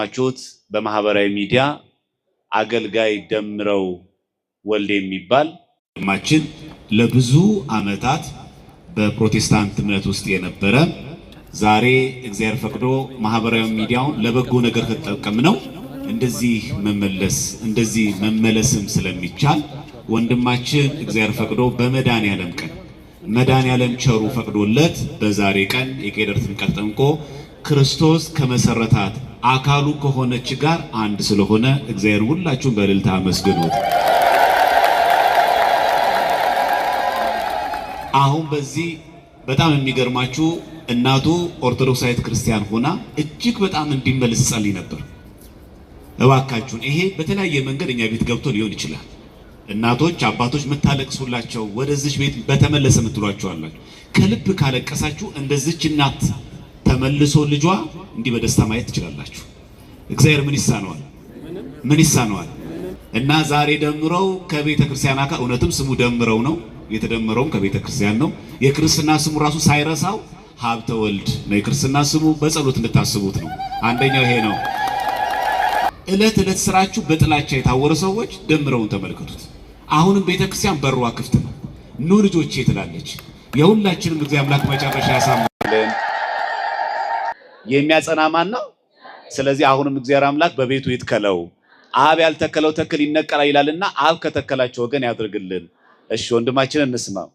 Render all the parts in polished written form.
ማቾት በማህበራዊ ሚዲያ አገልጋይ ደምረው ወልዴ የሚባል ማችን ለብዙ አመታት በፕሮቴስታንት እምነት ውስጥ የነበረ ዛሬ እግዚአብሔር ፈቅዶ ማህበራዊ ሚዲያውን ለበጎ ነገር ተጠቅመነው እንደዚህ መመለስም ስለሚቻል ወንድማችን እግዚአብሔር ፈቅዶ በመድኃኔዓለም ቀን መድኃኔዓለም ቸሩ ፈቅዶለት በዛሬ ቀን የቄደር ጥምቀት ጠምቆ ክርስቶስ ከመሰረታት አካሉ ከሆነች ጋር አንድ ስለሆነ እግዚአብሔር ሁላችሁም በእልልታ አመስግኑት። አሁን በዚህ በጣም የሚገርማችሁ እናቱ ኦርቶዶክሳዊት ክርስቲያን ሆና እጅግ በጣም እንዲመለስ ጸልይ ነበር። እባካችሁን ይሄ በተለያየ መንገድ እኛ ቤት ገብቶ ሊሆን ይችላል። እናቶች አባቶች መታለቅሱላቸው ወደዚህ ቤት በተመለሰ ምትሏቸው አላችሁ። ከልብ ካለቀሳችሁ እንደዚች እናት ተመልሶ ልጇ እንዲህ በደስታ ማየት ትችላላችሁ። እግዚአብሔር ምን ይሳነዋል? እና ዛሬ ደምረው ከቤተ ክርስቲያን አካ እውነትም ስሙ ደምረው ነው የተደመረውም ከቤተ ክርስቲያን ነው። የክርስትና ስሙ ራሱ ሳይረሳው ሀብተ ወልድ ነው የክርስትና ስሙ። በጸሎት እንድታስቡት ነው። አንደኛው ይሄ ነው። እለት ስራችሁ በጥላቻ የታወረ ሰዎች ደምረውን ተመልከቱት። አሁንም ቤተ ክርስቲያን በሯ ክፍት ነው። ኑ ልጆቼ ትላለች። የሁላችንም እግዚአብሔር አምላክ መጨረሻ ያሳምራልን። የሚያጸና ማን ነው? ስለዚህ አሁንም እግዚአብሔር አምላክ በቤቱ ይትከለው። አብ ያልተከለው ተክል ይነቀላል ይላልና አብ ከተከላቸው ወገን ያድርግልን። እሺ ወንድማችንን እንስማው።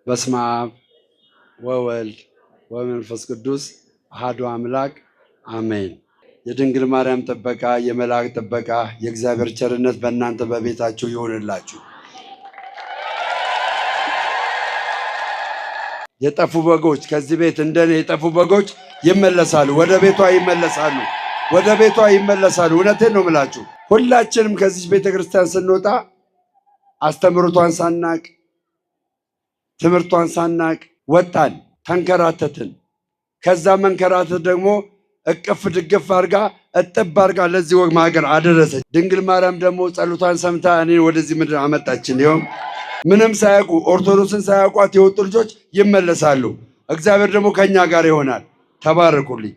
በስመ አብ ወወልድ ወመንፈስ ቅዱስ አሐዱ አምላክ አሜን። የድንግል ማርያም ጥበቃ፣ የመላእክት ጥበቃ፣ የእግዚአብሔር ቸርነት በእናንተ በቤታችሁ ይሁንላችሁ። የጠፉ በጎች ከዚህ ቤት እንደኔ የጠፉ በጎች ይመለሳሉ፣ ወደ ቤቷ ይመለሳሉ። እውነቴን ነው የምላችሁ። ሁላችንም ከዚህ ቤተክርስቲያን ስንወጣ አስተምሮቷን ሳናቅ ትምህርቷን ሳናቅ ወጣን፣ ተንከራተትን። ከዛ መንከራተት ደግሞ እቅፍ ድግፍ አርጋ እጥብ አርጋ ለዚህ ወግ ማገር አደረሰች። ድንግል ማርያም ደግሞ ጸሎቷን ሰምታ እኔን ወደዚህ ምድር አመጣችን። ይኸው ምንም ሳያውቁ ኦርቶዶክስን ሳያውቋት የወጡ ልጆች ይመለሳሉ። እግዚአብሔር ደግሞ ከኛ ጋር ይሆናል። ተባረኩልኝ።